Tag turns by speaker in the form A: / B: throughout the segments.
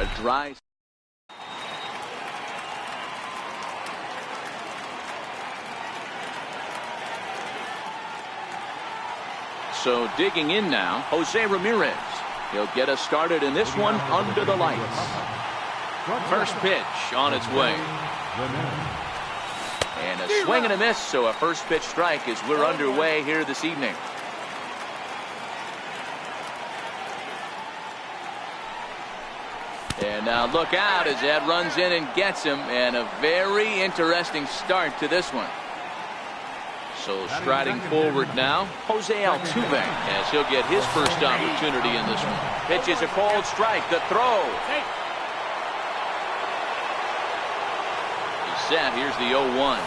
A: A dry. So digging in now, Jose Ramirez. He'll get us started in this one under the lights. First pitch on its way. And a swing and a miss, so a first pitch strike as we're underway here this evening. And now look out as that runs in and gets him, and a very interesting start to this one. So striding forward now, Jose Altuve, as he'll get his first opportunity in this one. Pitch is a called strike. The throw. He's set. Here's the 0-1.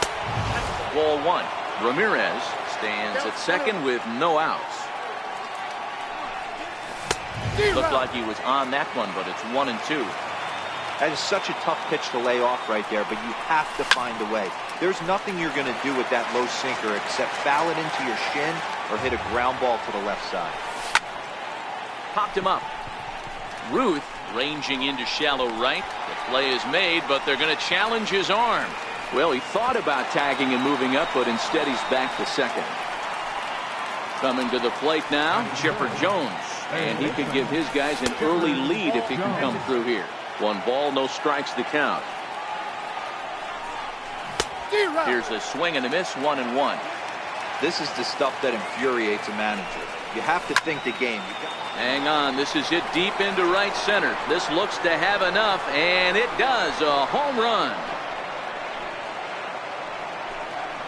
A: Ball one. Ramirez stands at second with no outs. Looked like he was on that one, but it's 1-2.
B: That is such a tough pitch to lay off right there, but you have to find a way. There's nothing you're going to do with that low sinker except foul it into your shin or hit a ground ball to the left side.
A: Popped him up. Ruth ranging into shallow right. The play is made, but they're going to challenge his arm. Well, he thought about tagging and moving up, but instead he's back to second. Coming to the plate now, Chipper Jones. And he could give his guys an early lead if he can come through here. 1 ball, no strikes to count. Here's a swing and a miss, 1-1.
B: This is the stuff that infuriates a manager. You have to think the game.
A: Hang on, this is hit deep into right center. This looks to have enough, and it does. A home run.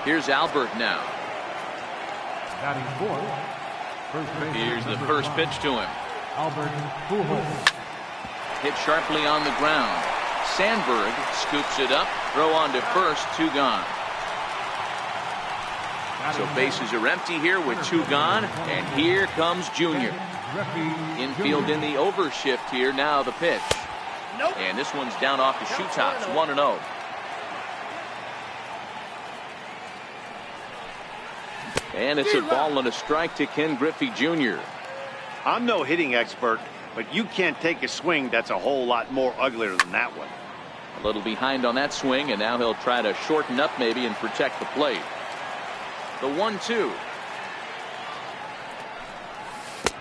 A: Here's Albert now. Here's the first pitch to him. Hit sharply on the ground. Sandberg scoops it up. Throw on to first. 2 gone. So bases are empty here with 2 gone. And here comes Junior. Infield in the overshift here. Now the pitch. And this one's down off the shoe tops. 1-0. And it's a ball and a strike to Ken Griffey Jr.
C: I'm no hitting expert, but you can't take a swing that's a whole lot more uglier than that one.
A: A little behind on that swing, and now he'll try to shorten up maybe and protect the plate. The 1-2.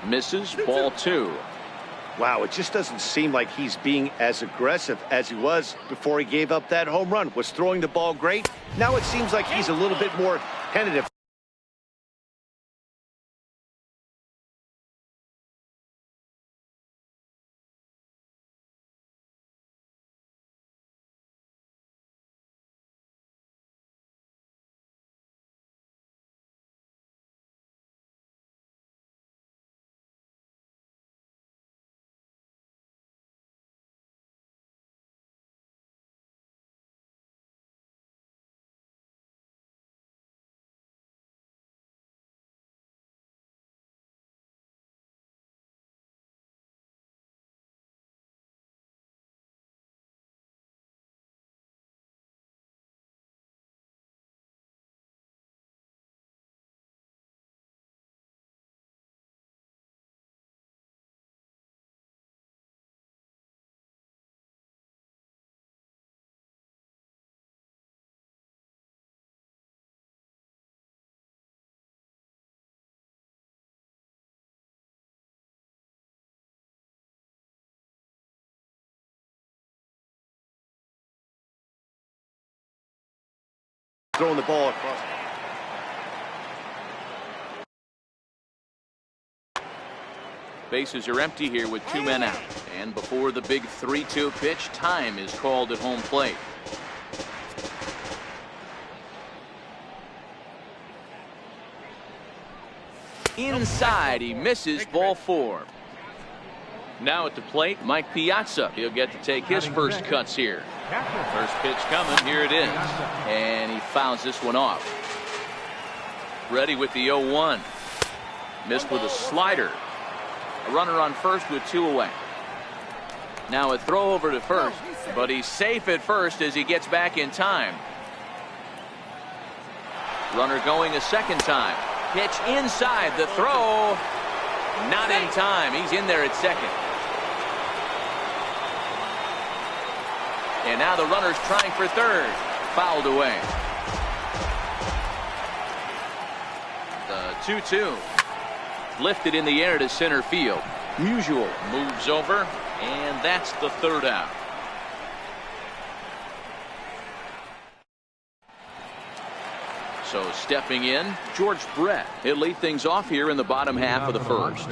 A: Misses, ball 2.
C: Wow, it just doesn't seem like he's being as aggressive as he was before he gave up that home run. Was throwing the ball great? Now it seems like he's a little bit more tentative. Throwing the ball across.
A: Bases are empty here with 2 men out. And before the big 3-2 pitch, time is called at home plate. Inside, he misses, ball 4. Now at the plate, Mike Piazza. He'll get to take his first cuts here. First pitch coming. Here it is. And he fouls this one off. Ready with the 0-1. Missed with a slider. A runner on first with 2 away. Now a throw over to first. But he's safe at first as he gets back in time. Runner going a second time. Pitch inside. The throw. Not in time. He's in there at second. And now the runner's trying for third. Fouled away. The 2-2. Lifted in the air to center field. Musial moves over, and that's the third out. So stepping in, George Brett. He'll lead things off here in the bottom half of the first.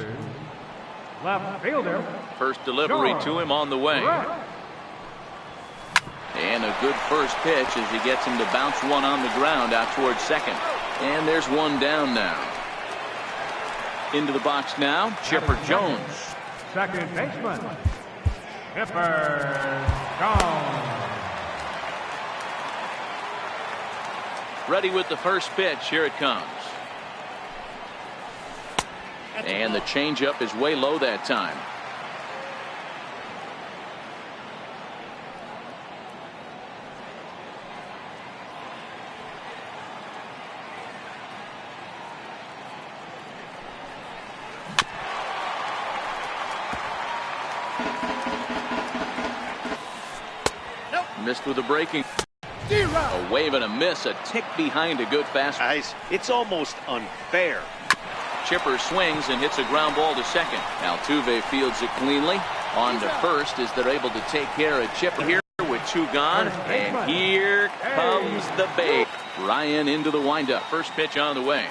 D: Left fielder.
A: First delivery to him on the way. And a good first pitch as he gets him to bounce one on the ground out towards second. And there's one down now. Into the box now, Chipper Jones.
D: Second baseman, Chipper Jones.
A: Ready with the first pitch. Here it comes. And the changeup is way low that time. Missed with a breaking. A wave and a miss, a tick behind a good fastball.
C: Guys, it's almost unfair.
A: Chipper swings and hits a ground ball to second. Altuve fields it cleanly. On to first as they're able to take care of Chipper here with two gone. And here comes the bait. Ryan into the windup. First pitch on the way.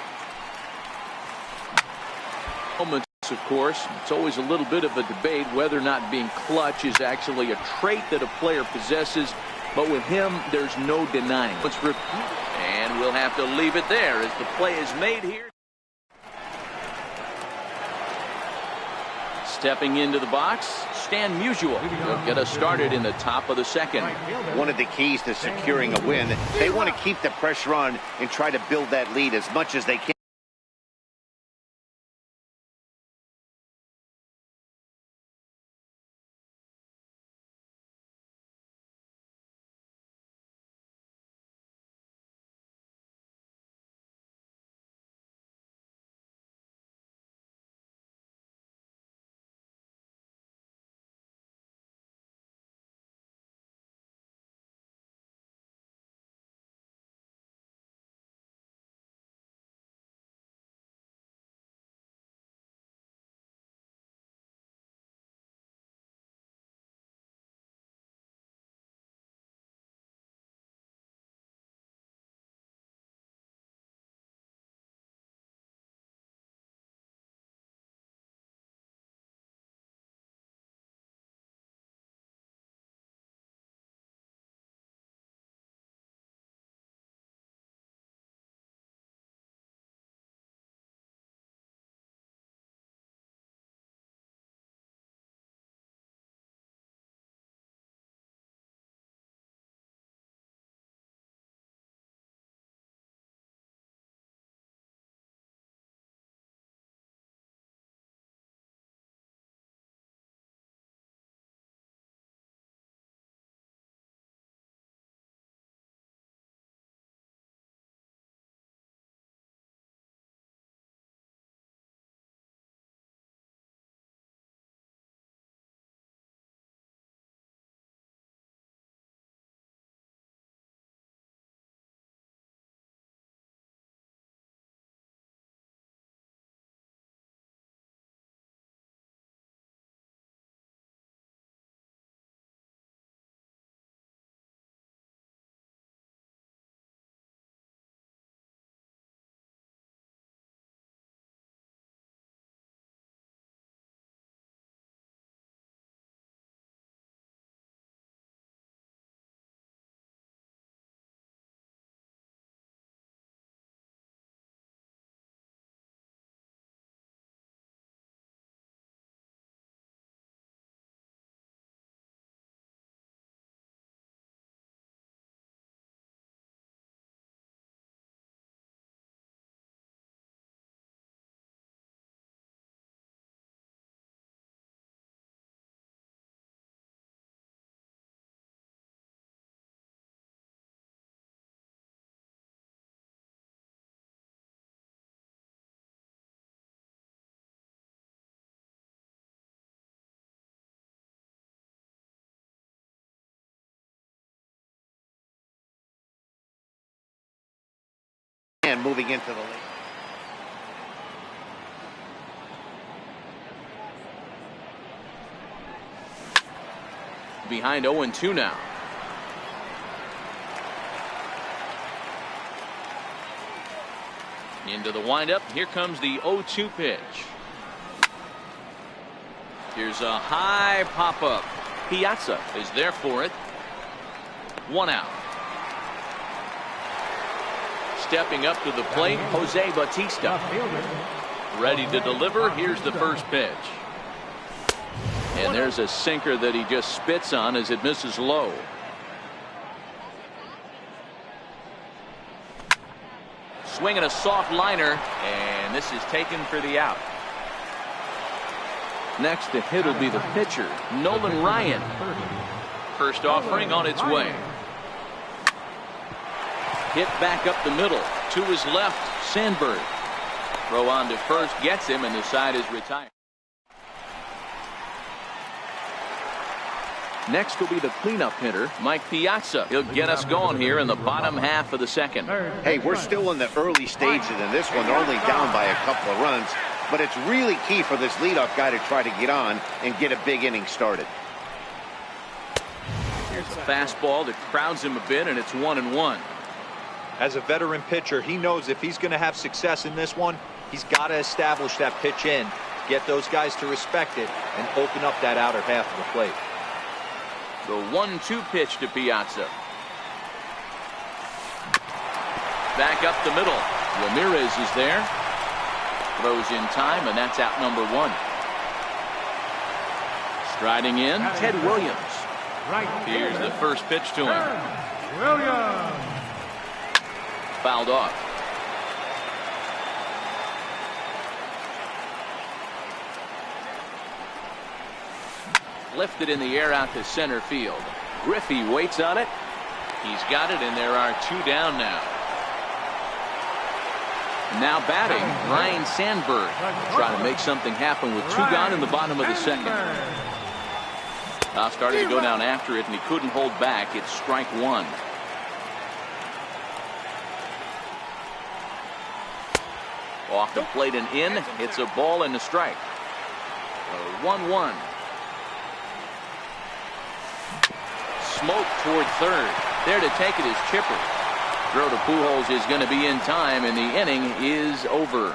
A: Moments, of course. It's always a little bit of a debate whether or not being clutch is actually a trait that a player possesses. But with him, there's no denying. And we'll have to leave it there as the play is made here. Stepping into the box, Stan Musial. He'll get us started in the top of the second.
C: One of the keys to securing a win, they want to keep the pressure on and try to build that lead as much as they can. man moving into the lane.
A: Behind 0-2 now. Into the windup. Here comes the 0-2 pitch. Here's a high pop-up. Piazza is there for it. 1 out. Stepping up to the plate, Jose Bautista. Ready to deliver. Here's the first pitch. And there's a sinker that he just spits on as it misses low. Swinging a soft liner, and this is taken for the out. Next to hit will be the pitcher, Nolan Ryan. First offering on its way. Hit back up the middle. To his left, Sandberg. Throw on to first, gets him, and the side is retired. Next will be the cleanup hitter, Mike Piazza. He'll get us going here in the bottom half of the second.
C: Hey, we're still in the early stages in this one. They're only down by a couple of runs, but it's really key for this leadoff guy to try to get on and get a big inning started.
A: Here's a fastball that crowds him a bit, and it's 1-1.
B: As a veteran pitcher, he knows if he's going to have success in this one, he's got to establish that pitch in, get those guys to respect it, and open up that outer half of the plate.
A: The 1-2 pitch to Piazza. Back up the middle. Ramirez is there. Throws in time, and that's out number 1. Striding in, Ted Williams. Here's the first pitch to him.
D: Williams.
A: Fouled off. Lifted in the air out to center field. Griffey waits on it. He's got it, and there are 2 down now. Now batting, Ryan Sandberg. Trying to make something happen with 2 gone in the bottom of the second. Started to go down after it, and he couldn't hold back. It's strike 1. Off the plate and in. It's a ball and a strike. 1-1. Smoke toward third. There to take it is Chipper. Throw to Pujols is going to be in time, and the inning is over.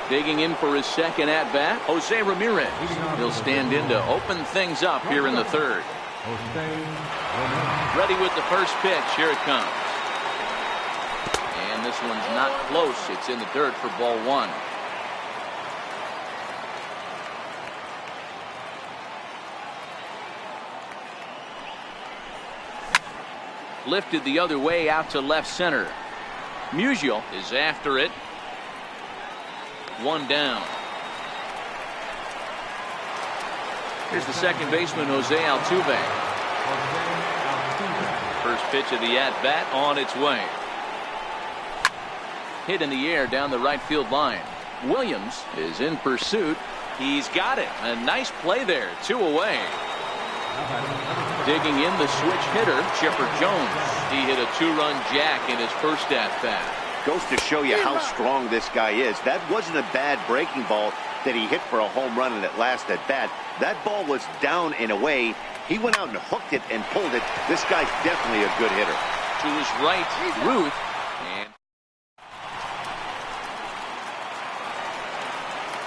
A: Digging in for his second at-bat, Jose Ramirez. He'll stand in to open things up here in the third. Ready with the first pitch. Here it comes. And this one's not close. It's in the dirt for ball 1. Lifted the other way out to left center. Musial is after it. 1 down. Here's the second baseman, Jose Altuve. First pitch of the at-bat on its way. Hit in the air down the right field line. Williams is in pursuit. He's got it. A nice play there. 2 away. Digging in the switch hitter, Chipper Jones. He hit a 2-run jack in his first at-bat.
C: Goes to show you how strong this guy is. That wasn't a bad breaking ball that he hit for a home run in that last at-bat. That ball was down and away. He went out and hooked it and pulled it. This guy's definitely a good hitter.
A: To his right, Ruth. And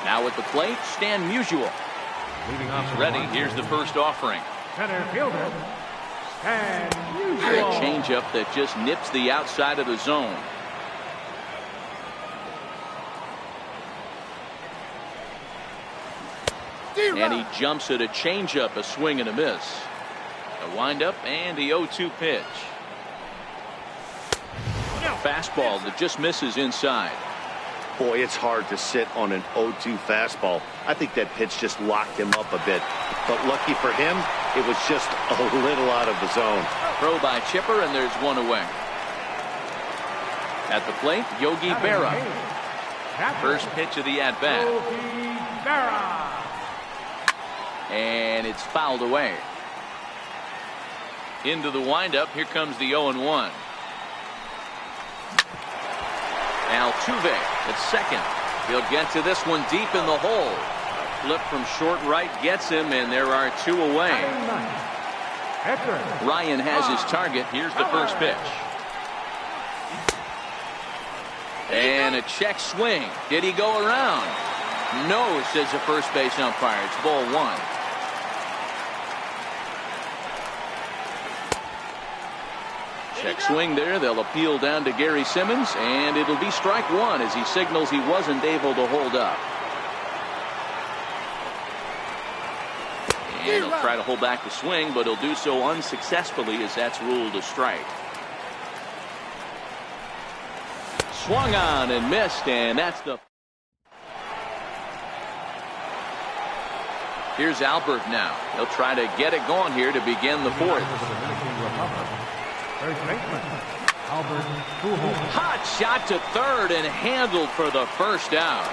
A: now at the plate, Stan Musial. He's ready. Here's the first offering.
D: Center fielder, Stan
A: A
D: Musial.
A: changeup that just nips the outside of the zone. And he jumps at a changeup, a swing and a miss. A windup and the 0-2 pitch. Fastball that just misses inside.
C: Boy, it's hard to sit on an 0-2 fastball. I think that pitch just locked him up a bit. But lucky for him, it was just a little out of the zone.
A: Throw by Chipper, and there's 1 away. At the plate, Yogi Berra. First pitch of the at-bat.
D: Yogi Berra.
A: And it's fouled away. Into the windup. Here comes the 0-1. Altuve at second. He'll get to this one deep in the hole. A flip from short right gets him, and there are 2 away. Ryan has his target. Here's the first pitch. And a check swing. Did he go around? No, says the first base umpire. It's ball 1. Check swing there. They'll appeal down to Gary Simmons, and it'll be strike 1 as he signals he wasn't able to hold up. And he'll try to hold back the swing, but he'll do so unsuccessfully as that's ruled a strike. Swung on and missed, and that's the... Here's Albert now. He'll try to get it going here to begin the 4th. Hot shot to third and handled for the first out.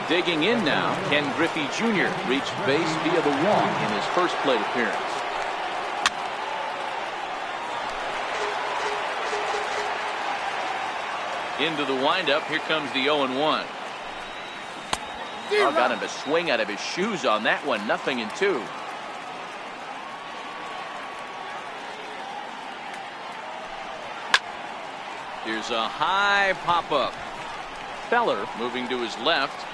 A: Digging in now, Ken Griffey Jr. reached base via the walk in his first plate appearance. Into the windup. Here comes the 0-1. Oh, got him to swing out of his shoes on that one. 0-2. Here's a high pop-up. Feller moving to his left.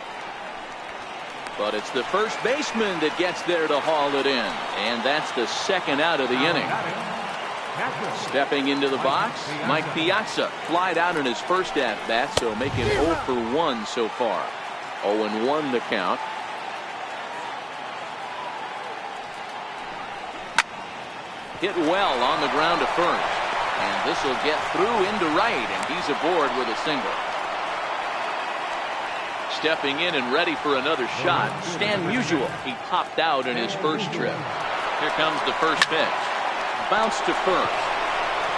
A: But it's the first baseman that gets there to haul it in. And that's the second out of the inning. Stepping into the box, Mike Piazza flied out in his first at-bat, so making 0 for 1 so far. 0-1 the count. Hit well on the ground to first. And this will get through into right, and he's aboard with a single. Stepping in and ready for another shot, Stan Musial. He popped out in his first trip. Here comes the first pitch. Bounce to first.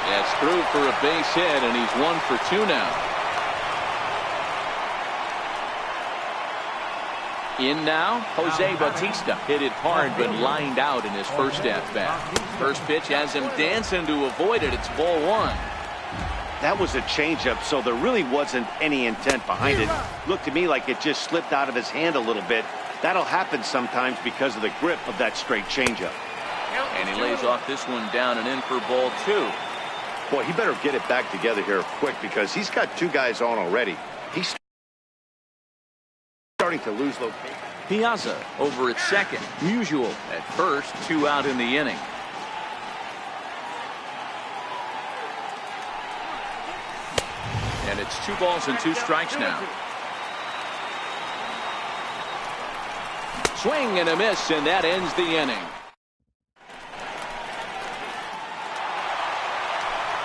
A: That's through for a base hit, and he's 1 for 2 now. In now, Jose Bautista hit it hard but lined out in his first at-bat. First pitch has him dancing to avoid it. It's ball 1.
C: That was a changeup, so there really wasn't any intent behind it. Looked to me like it just slipped out of his hand a little bit. That'll happen sometimes because of the grip of that straight changeup.
A: And he lays off this one down and in for ball 2.
C: Boy, he better get it back together here quick because he's got 2 guys on already. He's starting to lose location.
A: Piazza over at second. Musial at first. 2 out in the inning. And it's 2 balls and 2 strikes now. Swing and a miss, and that ends the inning.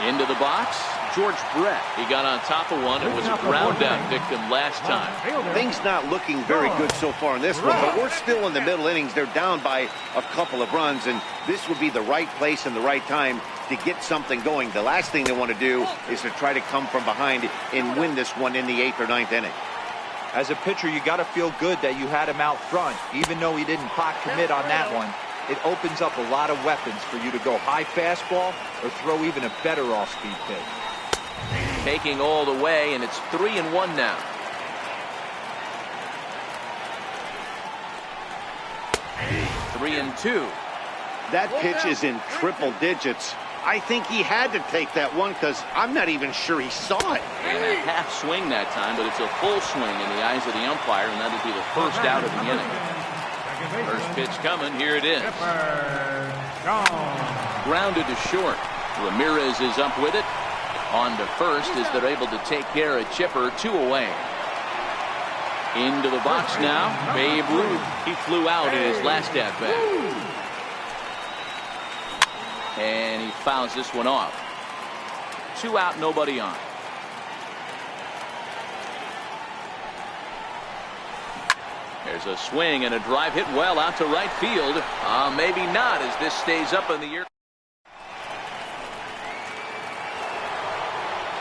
A: Into the box, George Brett. He got on top of one. It was a ground out victim last time.
C: Things not looking very good so far in this one, but we're still in the middle innings. They're down by a couple of runs, and this would be the right place and the right time to get something going. The last thing they want to do is to try to come from behind and win this one in the 8th or 9th inning.
B: As a pitcher, you got to feel good that you had him out front, even though he didn't pot commit on that one. It opens up a lot of weapons for you to go high fastball or throw even a better off-speed pitch.
A: Taking all the way, and it's 3-1 now. Three and 2.
C: That pitch is in triple digits. I think he had to take that one because I'm not even sure he saw it.
A: And a half swing that time, but it's a full swing in the eyes of the umpire, and that'll be the first out of the inning. First pitch coming. Here it is. Grounded to short. Ramirez is up with it. On to first as they're able to take care of Chipper. 2 away. Into the box now. Babe Ruth. He flew out in his last at-bat. And he fouls this one off. 2 out, nobody on. There's a swing and a drive hit well out to right field. Maybe not as this stays up in the air.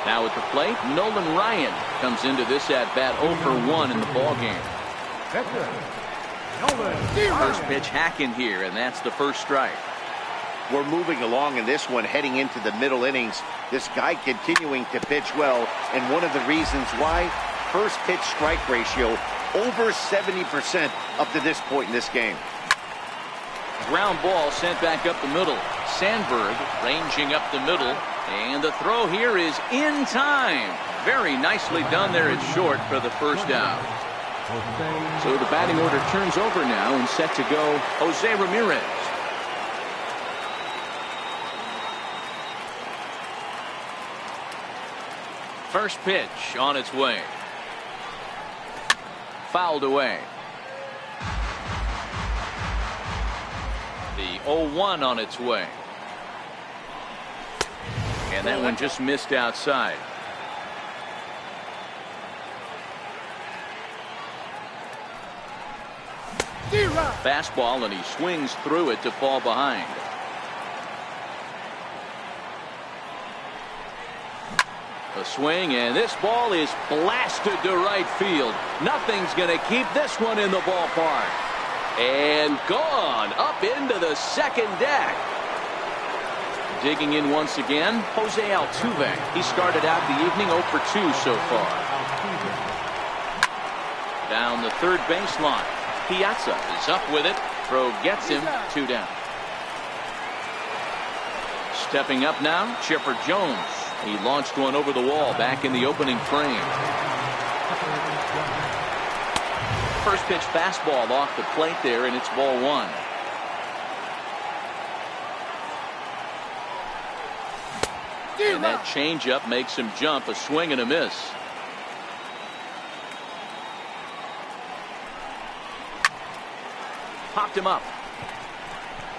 A: Now at the plate, Nolan Ryan comes into this at-bat 0 for 1 in the ballgame. First pitch hacking here, and that's the first strike.
C: We're moving along in this one, heading into the middle innings. This guy continuing to pitch well, and one of the reasons why, first pitch strike ratio over 70% up to this point in this game.
A: Ground ball sent back up the middle. Sandberg ranging up the middle, and the throw here is in time. Very nicely done there at short for the first out. So the batting order turns over now, and set to go Jose Ramirez. First pitch on its way. Fouled away. The 0-1 on its way. And that one just missed outside. Fastball, and he swings through it to fall behind. A swing, and this ball is blasted to right field. Nothing's going to keep this one in the ballpark. And gone up into the second deck. Digging in once again, Jose Altuve. He started out the evening 0 for 2 so far. Down the third baseline. Piazza is up with it. Throw gets him 2 down. Stepping up now, Chipper Jones. He launched one over the wall back in the opening frame. First pitch fastball off the plate there, and it's ball 1. And that changeup makes him jump. A swing and a miss. Popped him up.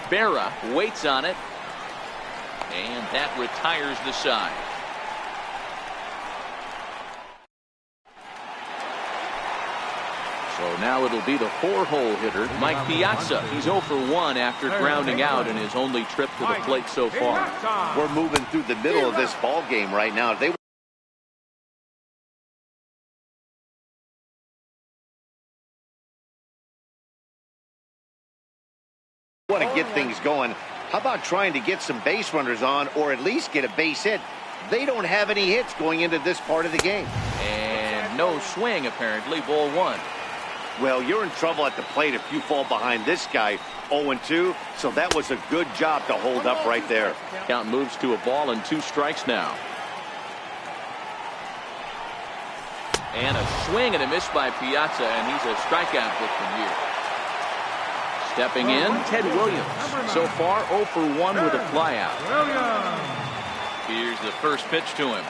A: Berra waits on it, and that retires the side. So now it'll be the 4-hole hitter, Mike Piazza. He's 0 for 1 after grounding out in his only trip to the plate so far.
C: We're moving through the middle of this ball game right now. They want to get things going. How about trying to get some base runners on, or at least get a base hit? They don't have any hits going into this part of the game.
A: And no swing, apparently. Ball 1.
C: Well, you're in trouble at the plate if you fall behind this guy 0-2, so that was a good job to hold up right there.
A: Count moves to a ball and 2 strikes now. And a swing and a miss by Piazza, and he's a strikeout victim here. Stepping in, Ted Williams. So far 0 for 1 with a flyout. Here's the first pitch to him.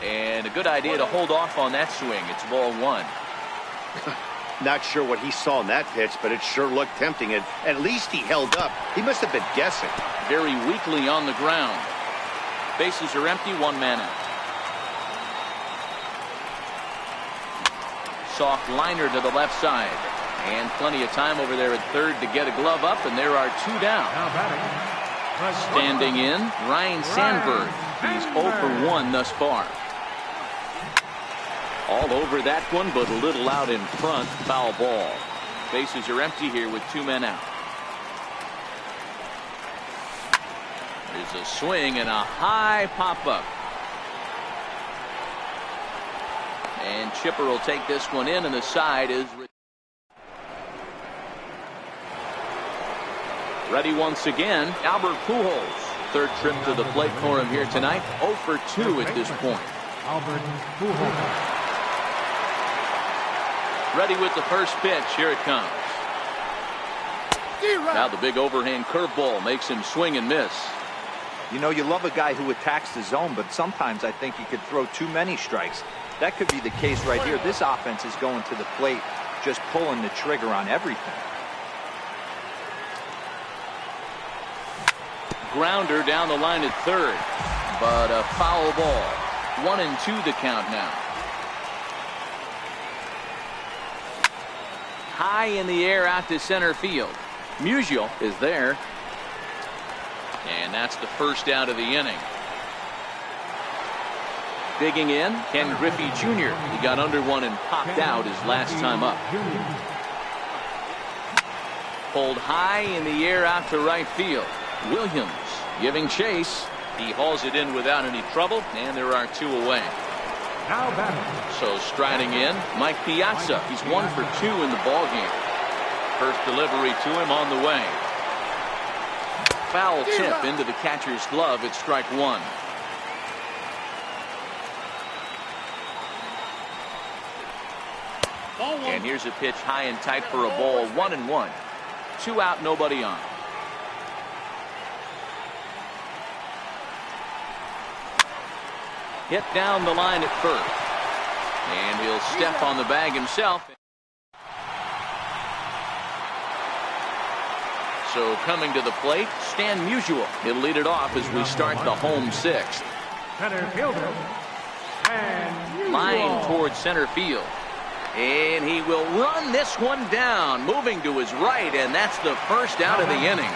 A: And a good idea to hold off on that swing. It's ball 1.
C: Not sure what he saw in that pitch, but it sure looked tempting. And at least he held up. He must have been guessing.
A: Very weakly on the ground. Bases are empty, 1 man out. Soft liner to the left side. And plenty of time over there at third to get a glove up, and there are 2 down. Standing in, Ryan Sandberg. He's 0 for 1 thus far. All over that one, but a little out in front. Foul ball. Bases are empty here with 2 men out. There's a swing and a high pop-up. And Chipper will take this one in, and the side is ready once again. Albert Pujols. Third trip to the plate for him here tonight. 0 for 2 at this point.
D: Albert Pujols.
A: Ready with the first pitch. Here it comes. Now the big overhand curveball makes him swing and miss.
B: You know, you love a guy who attacks the zone, but sometimes I think he could throw too many strikes. That could be the case right here. This offense is going to the plate, just pulling the trigger on everything.
A: Grounder down the line at third, but a foul ball. 1-2 the count now. High in the air out to center field. Musial is there. And that's the first out of the inning. Digging in, Ken Griffey Jr. He got under one and popped out his last time up. pulled high in the air out to right field. Williams giving chase. He hauls it in without any trouble, and there are 2 away.
D: Now batting.
A: So striding in, Mike Piazza. He's 1 for 2 in the ballgame. First delivery to him on the way. Foul tip into the catcher's glove. It's strike 1. And here's a pitch high and tight for a ball. 1-1. 2 out, nobody on. Hit down the line at first. And he'll step on the bag himself. So coming to the plate, Stan Musial. He'll lead it off as we start the home 6th.
D: Center fielder. And
A: Line towards center field. And he will run this one down, moving to his right, and that's the first out of the inning.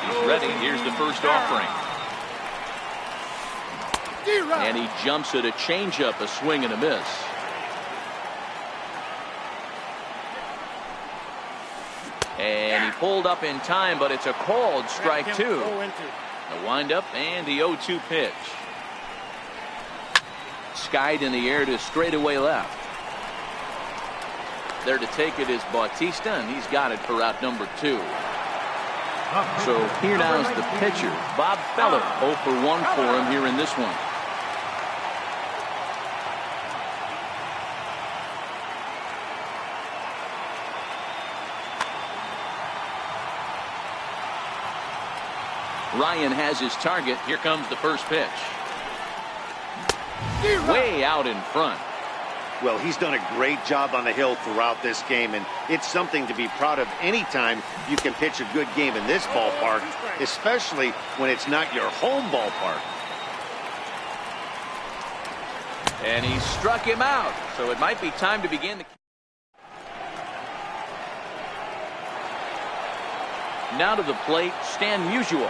A: He's ready. Here's the first offering. And he jumps at a changeup, a swing and a miss. And he pulled up in time, but it's a called strike 2. The windup and the 0-2 pitch. Skied in the air to straightaway left. There to take it is Bautista, and he's got it for out number 2. So here now is the pitcher, Bob Feller. 0 for 1 for him here in this one. Ryan has his target. Here comes the first pitch. Way out in front.
C: Well, he's done a great job on the hill throughout this game, and it's something to be proud of anytime you can pitch a good game in this ballpark, especially when it's not your home ballpark.
A: And he struck him out, so it might be time to begin the... Now to the plate, Stan Musial.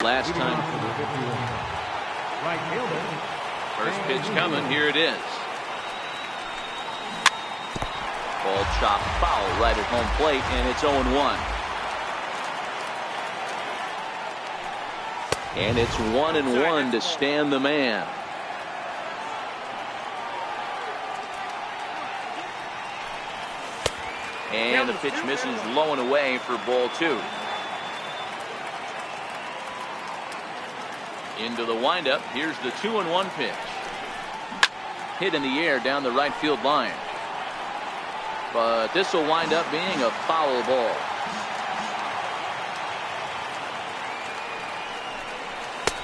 A: Last time.
D: Right fielder.
A: First pitch coming. Here it is. Ball chopped foul right at home plate, and it's 0-1. And it's 1-1 to Stan the man. And the pitch misses low and away for ball 2. Into the windup. Here's the 2-1 pitch. Hit in the air down the right field line. But this will wind up being a foul ball.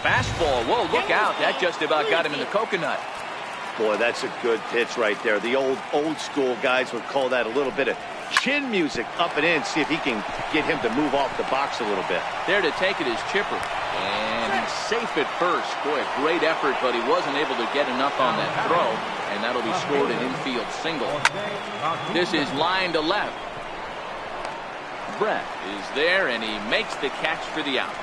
A: Fastball. Whoa, look out. That just about got him in the coconut.
C: Boy, that's a good pitch right there. The old school guys would call that a little bit of chin music up and in. See if he can get him to move off the box a little bit.
A: There to take it is Chipper. And he's safe at first. Boy, a great effort, but he wasn't able to get enough on that throw. And that'll be scored an infield single. This is line to left. Brett is there, and he makes the catch for the out.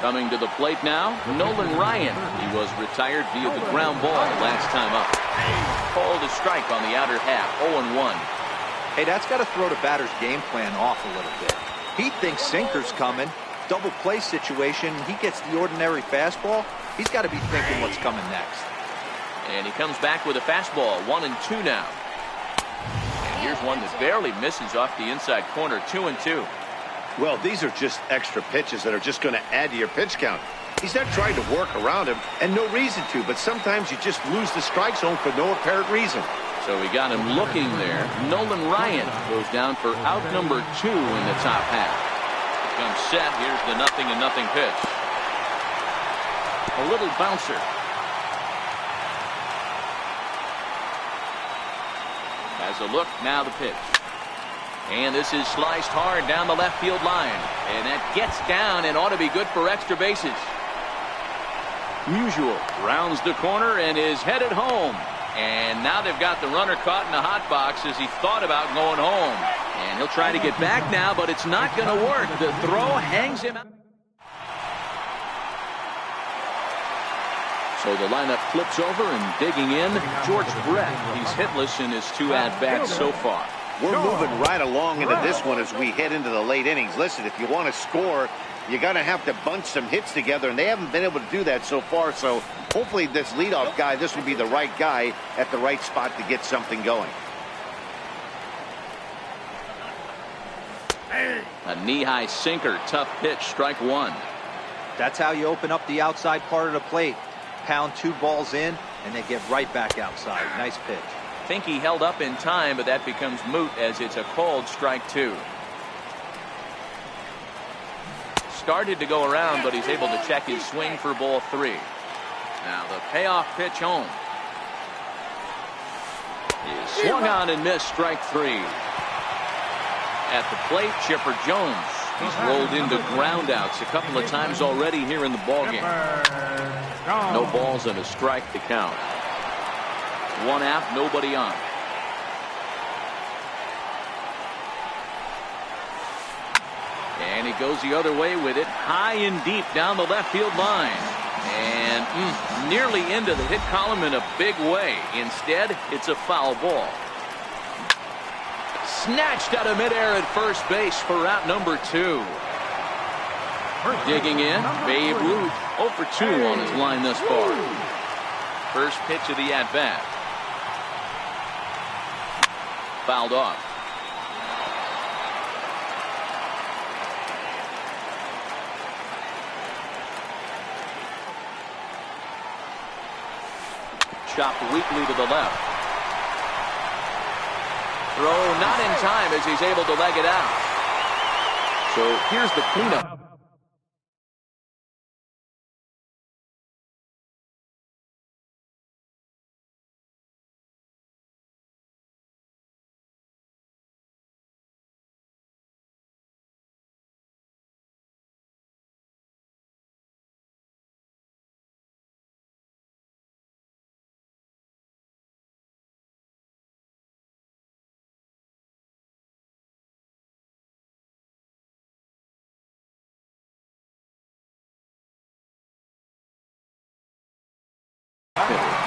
A: Coming to the plate now, Nolan Ryan. He was retired via the ground ball last time up. Called a strike on the outer half, 0-1.
B: Hey, that's got to throw the batter's game plan off a little bit. He thinks sinker's coming. Double play situation. He gets the ordinary fastball. He's got to be thinking what's coming next.
A: And he comes back with a fastball, 1-2 now. And here's one that barely misses off the inside corner, 2-2.
C: Well, these are just extra pitches that are just going to add to your pitch count. He's not trying to work around him, and no reason to, but sometimes you just lose the strike zone for no apparent reason.
A: So we got him looking there. Nolan Ryan goes down for out number 2 in the top half. Comes set. Here's the 0-0 pitch. A little bouncer. Has a look, now the pitch. And this is sliced hard down the left field line. And that gets down and ought to be good for extra bases. Musial rounds the corner and is headed home. And now they've got the runner caught in the hot box as he thought about going home. And he'll try to get back now, but it's not going to work. The throw hangs him out. So the lineup flips over and digging in, George Brett. He's hitless in his 2 at-bats so far.
C: We're moving right along into this one as we head into the late innings. Listen, if you want to score, you got to have to bunch some hits together, and they haven't been able to do that so far. So hopefully this leadoff guy, this will be the right guy at the right spot to get something going.
A: A knee-high sinker, tough pitch, strike 1.
B: That's how you open up the outside part of the plate. Pound 2 balls in, and they get right back outside. Nice pitch.
A: I think he held up in time, but that becomes moot as it's a called strike 2. Started to go around, but he's able to check his swing for ball 3. Now the payoff pitch home. He swung on and missed, strike 3. At the plate, Chipper Jones. He's rolled into groundouts a couple of times already here in the ballgame. No balls and a strike to count. 1 out, nobody on. And he goes the other way with it, high and deep down the left field line. And nearly into the hit column in a big way. Instead, it's a foul ball. Snatched out of midair at first base for out number 2. Digging in, Babe Ruth, 0 for 2 on his line thus far. First pitch of the at-bat. Fouled off. Chopped weakly to the left. Throw not in time as he's able to leg it out. So here's the cleanup.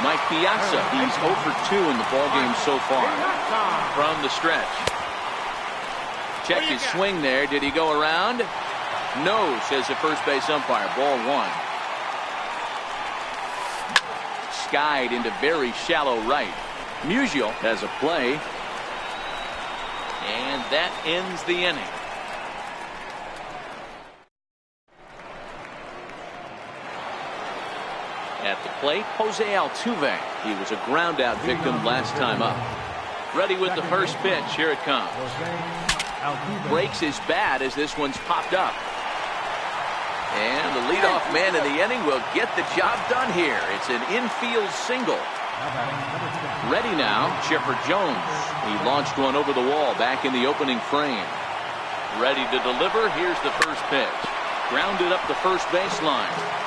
A: Mike Piazza, he's 0 for 2 in the ballgame so far. From the stretch. Checked his swing there. Did he go around? No, says the first base umpire. Ball 1. Skied into very shallow right. Musial has a play. And that ends the inning. At the plate, Jose Altuve. He was a ground-out victim last time up. Ready with the first pitch. Here it comes. Breaks his bat as this one's popped up. And the leadoff man in the inning will get the job done here. It's an infield single. Ready now, Chipper Jones. He launched one over the wall back in the opening frame. Ready to deliver. Here's the first pitch. Grounded up the first baseline.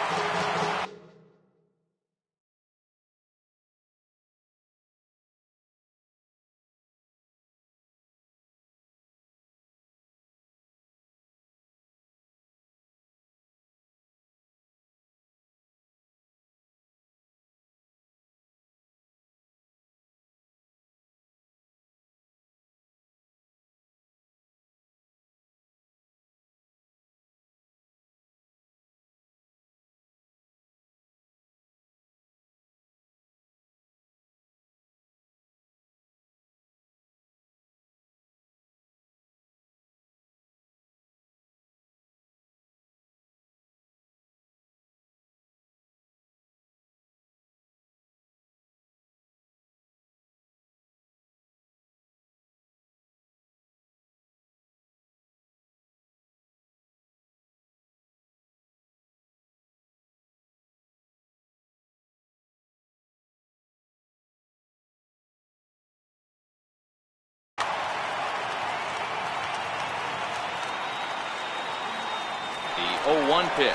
A: 0-1 pitch.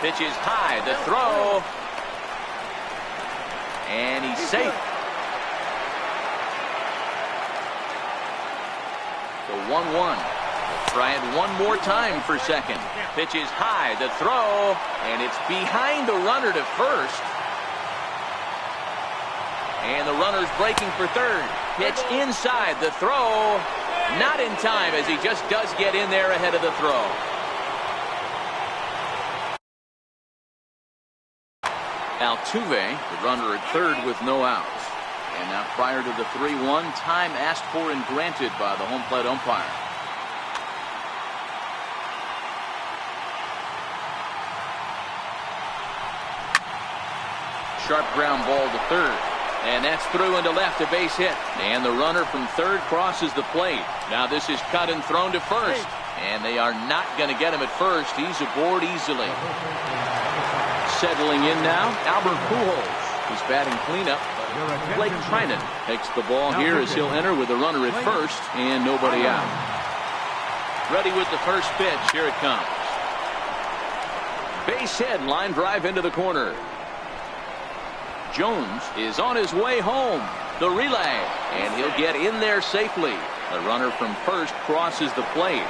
A: Pitch is high. The throw. And he's safe. The 1-1. Try it one more time for second. Pitch is high. The throw. And it's behind the runner to first. And the runner's breaking for third. Pitch inside. The throw. Not in time, as he just does get in there ahead of the throw. Altuve, the runner at third with no outs. And now prior to the 3-1, time asked for and granted by the home plate umpire. Sharp ground ball to third. And that's through into left, a base hit. And the runner from third crosses the plate. Now this is cut and thrown to first. And they are not going to get him at first. He's aboard easily. Settling in now, Albert Pujols. He's batting cleanup. Blake Trinan takes the ball here as he'll enter with a runner at first and nobody out. Ready with the first pitch. Here it comes. Base hit, line drive into the corner. Jones is on his way home. The relay, and he'll get in there safely. The runner from first crosses the plate.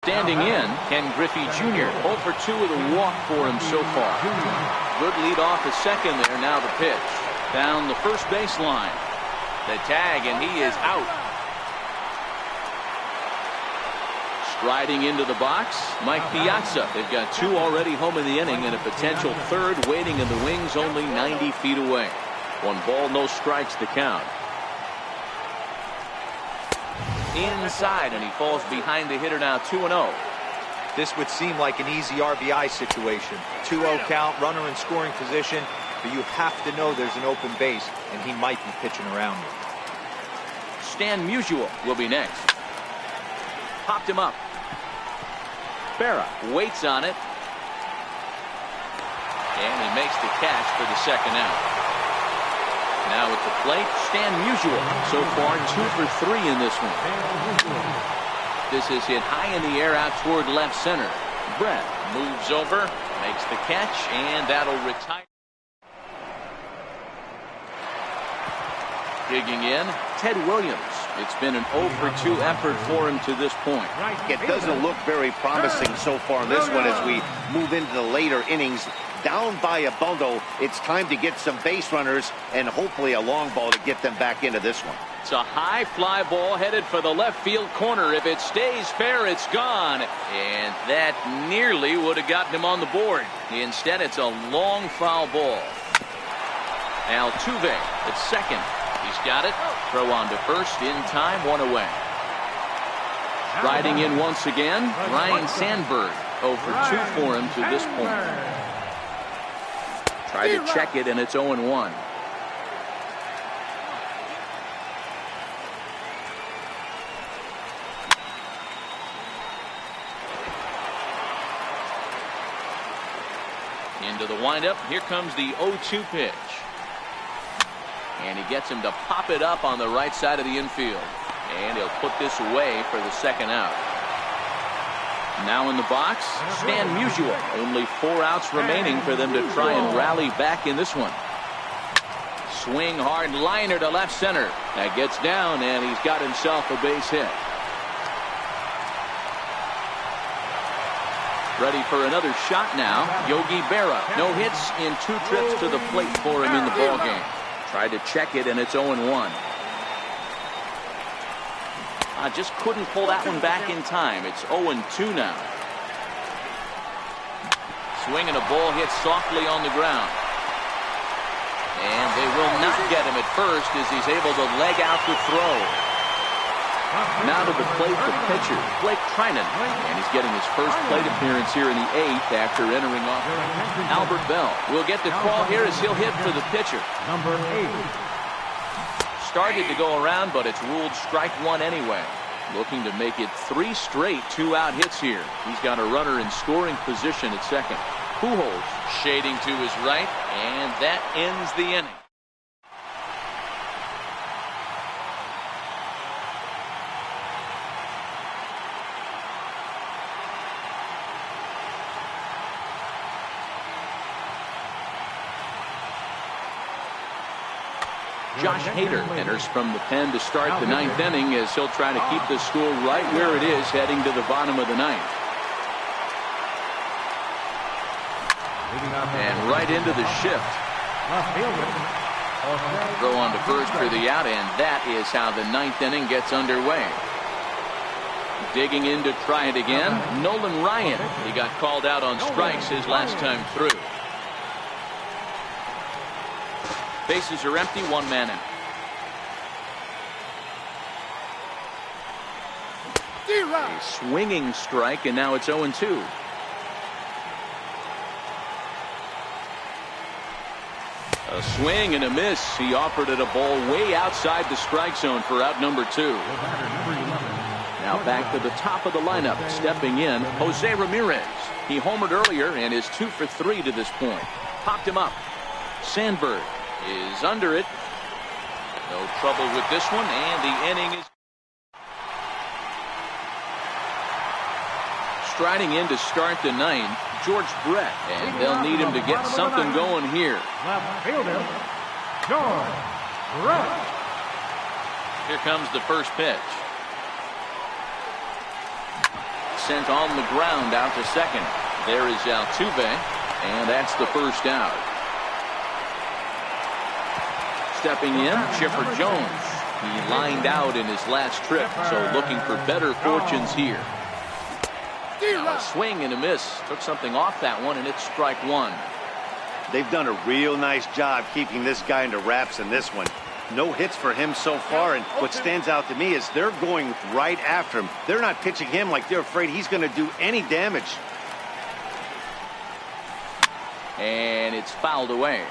A: Standing in, Ken Griffey Jr. 0 for 2 with a walk for him so far. Good lead off the second there. Now the pitch. Down the first baseline. The tag, and he is out. Striding into the box, Mike Piazza. They've got 2 already home in the inning and a potential third waiting in the wings only 90 feet away. 1 ball, no strikes to count. Inside, and he falls behind the hitter now. 2-0.
B: This would seem like an easy RBI situation. 2-0 count, runner in scoring position, but you have to know there's an open base, and he might be pitching around it.
A: Stan Musial will be next. Popped him up. Berra waits on it. And he makes the catch for the second out. Now at the plate, Stan Musial. So far 2 for 3 in this one. This is hit high in the air out toward left center. Brett moves over, makes the catch, and that'll retire. Digging in, Ted Williams. It's been an 0 for 2 effort for him to this point.
C: It doesn't look very promising so far in this one as we move into the later innings. Down by a bundle, it's time to get some base runners and hopefully a long ball to get them back into this one.
A: It's a high fly ball headed for the left field corner. If it stays fair, it's gone. And that nearly would have gotten him on the board. Instead, it's a long foul ball. Altuve at second. He's got it. Throw on to first in time. 1 away. Riding in once again, Ryan Sandberg. 0 for 2 for him to this point. Try to check it, and it's 0-1. Into the windup. Here comes the 0-2 pitch. And he gets him to pop it up on the right side of the infield. And he'll put this away for the second out. Now in the box, Stan Musial. Only 4 outs remaining for them to try and rally back in this one. Swing hard liner to left center. That gets down, and he's got himself a base hit. Ready for another shot now. Yogi Berra. No hits in 2 trips to the plate for him in the ballgame. Tried to check it, and it's 0-1. Just couldn't pull that one back in time. It's 0-2 now. Swinging a ball hit softly on the ground. And they will not get him at first as he's able to leg out the throw. Now to the plate, the pitcher, Blake Trinan. And he's getting his first plate appearance here in the 8th after entering off. Albert Bell will get the call here as he'll hit for the pitcher.
D: Number 8.
A: Started to go around, but it's ruled strike one anyway. Looking to make it 3 straight 2-out hits here. He's got a runner in scoring position at second. Pujols shading to his right, and that ends the inning. Josh Hader enters from the pen to start the 9th inning as he'll try to keep the score right where it is heading to the bottom of the 9th. And right into the shift. Throw on to first for the out, and that is how the 9th inning gets underway. Digging in to try it again, Nolan Ryan. He got called out on strikes his last time through. Bases are empty, 1 man out. A swinging strike, and now it's 0-2. A swing and a miss. He offered it a ball way outside the strike zone for out number 2. Now back to the top of the lineup. Stepping in, Jose Ramirez. He homered earlier and is 2 for 3 to this point. Popped him up. Sandberg is under it. No trouble with this one, and the inning is striding in to start the 9th, George Brett, and they'll need him to get something going here.
D: Left fielder, George Brett.
A: Here comes the first pitch. Sent on the ground out to second. There is Altuve, and that's the first out. Stepping in, Chipper Jones. He lined out in his last trip, so looking for better fortunes here. Now a swing and a miss. Took something off that one, and it's strike 1.
C: They've done a real nice job keeping this guy into wraps in this one. No hits for him so far, and what stands out to me is they're going right after him. They're not pitching him like they're afraid he's going to do any damage.
A: And it's fouled away.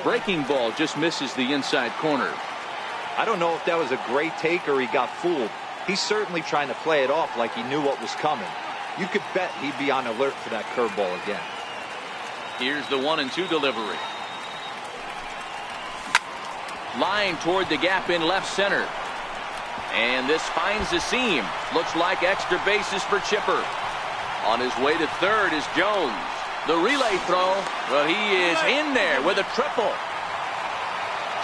A: Breaking ball just misses the inside corner.
B: I don't know if that was a great take or he got fooled. He's certainly trying to play it off like he knew what was coming. You could bet he'd be on alert for that curveball again.
A: Here's the 1-2 delivery. Line toward the gap in left center. And this finds the seam. Looks like extra bases for Chipper. On his way to third is Jones. The relay throw, well, he is in there with a triple.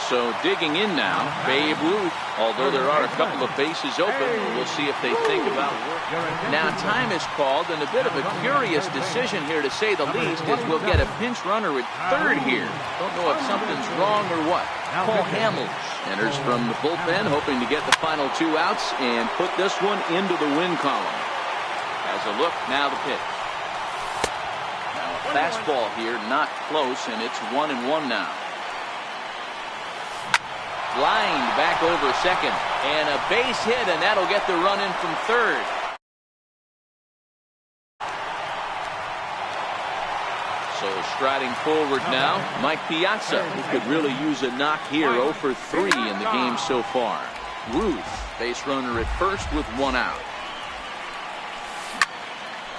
A: So digging in now, Babe Ruth. Although there are a couple of bases open, we'll see if they think about it. Now time is called, and a bit of a curious decision here to say the least, as we'll get a pinch runner at third here. Don't know if something's wrong or what. Paul Hamels enters from the bullpen, hoping to get the final 2 outs and put this one into the win column. Has a look, now the pitch. Fastball here, not close, and it's 1-1 now. Lined back over second, and a base hit, and that'll get the run in from third. So striding forward now, Mike Piazza, who could really use a knock here. 0 for 3 in the game so far. Ruth, base runner at first with 1 out.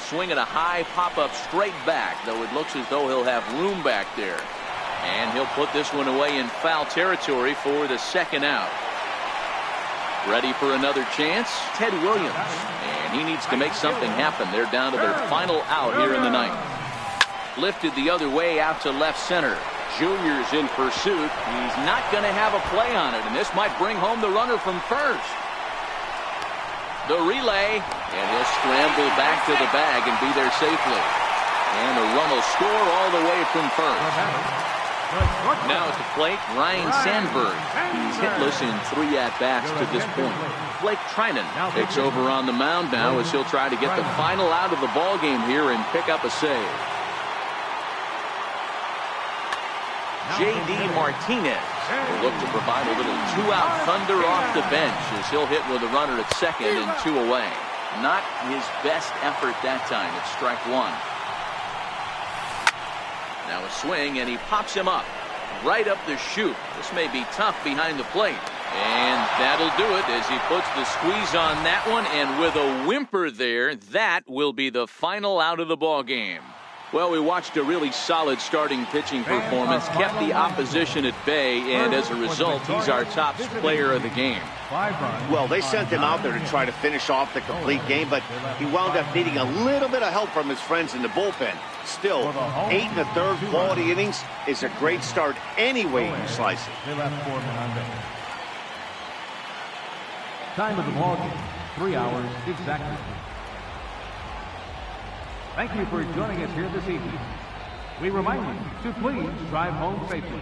A: Swinging a high pop-up straight back, though it looks as though he'll have room back there. And he'll put this one away in foul territory for the 2nd out. Ready for another chance, Ted Williams. And he needs to make something happen. They're down to their final out here in the 9th. Lifted the other way out to left center. Junior's in pursuit. He's not going to have a play on it, and this might bring home the runner from first. The relay, and he'll scramble back to the bag and be there safely. And the run will score all the way from first. Now at the plate, Ryan Sandberg. He's hitless in 3 at-bats to this point. Blake Trinan takes over on the mound now as he'll try to get the final out of the ballgame here and pick up a save. J.D. Martinez will look to provide a little 2-out thunder off the bench as he'll hit with a runner at second and 2 away. Not his best effort that time. It's strike 1. Now a swing, and he pops him up right up the chute. This may be tough behind the plate. And that'll do it as he puts the squeeze on that one, and with a whimper there, that will be the final out of the ball game. Well, we watched a really solid starting pitching performance, kept the opposition at bay, and as a result, he's our top player of the game.
C: Well, they sent him out there to try to finish off the complete game, but he wound up needing a little bit of help from his friends in the bullpen. Still, 8 1/3 quality innings is a great start any way you slice it.
D: They left 4 men on base. Time of the ball game, 3 hours exactly. Thank you for joining us here this evening. We remind you to please drive home safely.